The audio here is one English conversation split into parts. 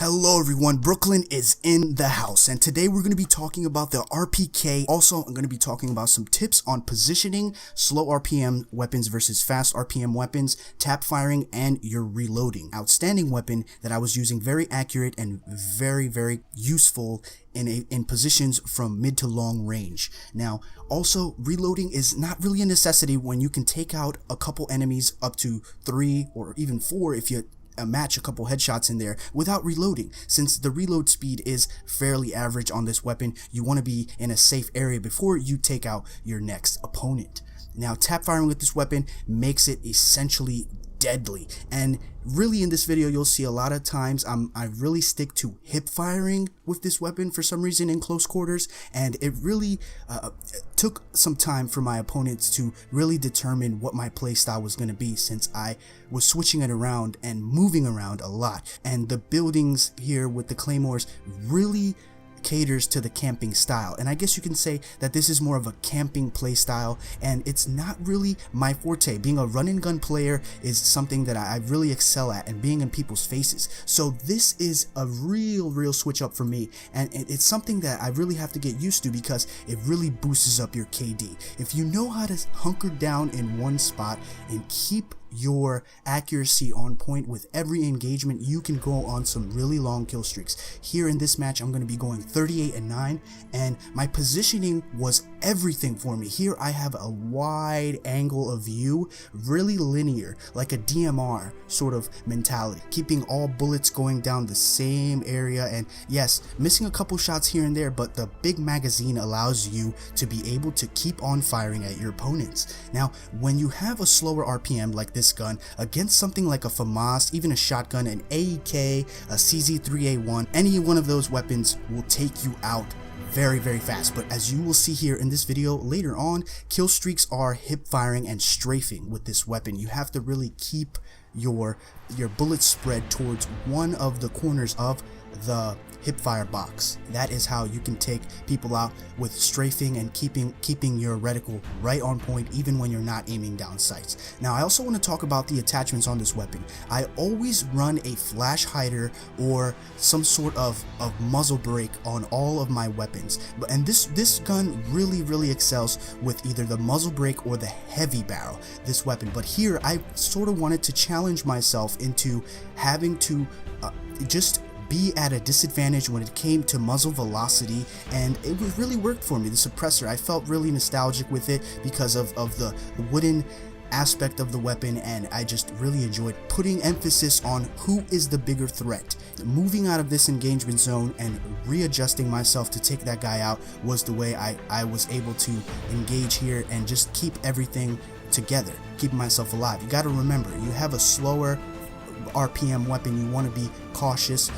Hello everyone, Brooklyn is in the house, and today we're going to be talking about the RPK. Also, I'm going to be talking about some tips on positioning, slow RPM weapons versus fast RPM weapons, tap firing, and your reloading. Outstanding weapon that I was using, very accurate and very useful in positions from mid to long range. Now, also, reloading is not really a necessity when you can take out a couple enemies up to 3 or even 4 if you match a couple headshots in there without reloading. Since the reload speed is fairly average on this weapon, you want to be in a safe area before you take out your next opponent. Now, tap firing with this weapon makes it essentially deadly, and really in this video you'll see a lot of times I really stick to hip firing with this weapon for some reason in close quarters, and it really took some time for my opponents to really determine what my playstyle was going to be, since I was switching it around and moving around a lot, and the buildings here with the claymores really caters to the camping style. And I guess you can say that this is more of a camping play style, and it's not really my forte. Being a run and gun player is something that I really excel at, and being in people's faces. So this is a real switch up for me, and it's something that I really have to get used to because it really boosts up your KD. If you know how to hunker down in one spot and keep your accuracy on point with every engagement, you can go on some really long kill streaks. Here in this match, I'm going to be going 38-9, and my positioning was everything for me. Here I have a wide angle of view, really linear, like a DMR sort of mentality, keeping all bullets going down the same area, and yes, missing a couple shots here and there, but the big magazine allows you to be able to keep on firing at your opponents. Now, when you have a slower RPM like this gun against something like a FAMAS, even a shotgun, an AEK, a CZ3A1, any one of those weapons will take you out very fast. But as you will see here in this video later on, kill streaks are hip firing and strafing with this weapon. You have to really keep your bullets spread towards one of the corners of the hip fire box. That is how you can take people out, with strafing and keeping your reticle right on point even when you're not aiming down sights. Now, I also want to talk about the attachments on this weapon. I always run a flash hider or some sort of muzzle brake on all of my weapons, and this gun really excels with either the muzzle brake or the heavy barrel, this weapon. But here I sort of wanted to challenge myself into having to just be at a disadvantage when it came to muzzle velocity, and it really worked for me. The suppressor, I felt really nostalgic with it because of the wooden aspect of the weapon, and I just really enjoyed putting emphasis on who is the bigger threat. Moving out of this engagement zone and readjusting myself to take that guy out was the way I was able to engage here and just keep everything together, keeping myself alive. You got to remember, you have a slower RPM weapon, you want to be cautious.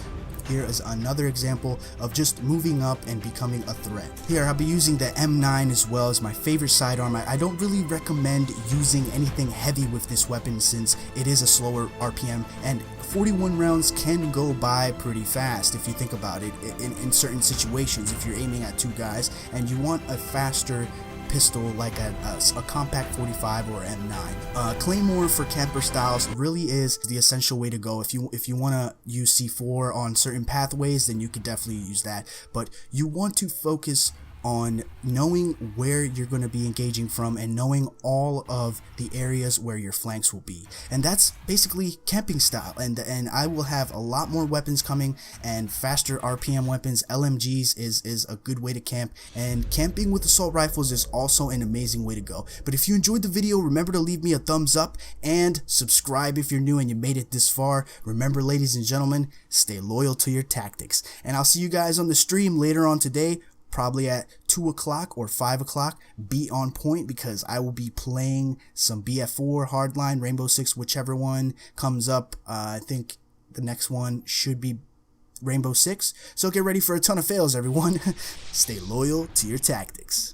Here is another example of just moving up and becoming a threat. Here I'll be using the M9 as well as my favorite sidearm. I don't really recommend using anything heavy with this weapon since it is a slower RPM, and 41 rounds can go by pretty fast if you think about it in certain situations. If you're aiming at 2 guys and you want a faster pistol like a compact 45 or M9. Claymore for camper styles really is the essential way to go. If you want to use C4 on certain pathways, then you could definitely use that, but you want to focus on knowing where you're going to be engaging from and knowing all of the areas where your flanks will be, and that's basically camping style. And I will have a lot more weapons coming, and faster RPM weapons, LMGs is a good way to camp, and camping with assault rifles is also an amazing way to go. But if you enjoyed the video, remember to leave me a thumbs up and subscribe if you're new and you made it this far. Remember, ladies and gentlemen, stay loyal to your tactics, and I'll see you guys on the stream later on today, probably at 2 o'clock or 5 o'clock. Be on point because I will be playing some BF4, Hardline, Rainbow Six, whichever one comes up. I think the next one should be Rainbow Six. So get ready for a ton of fails, everyone. Stay loyal to your tactics.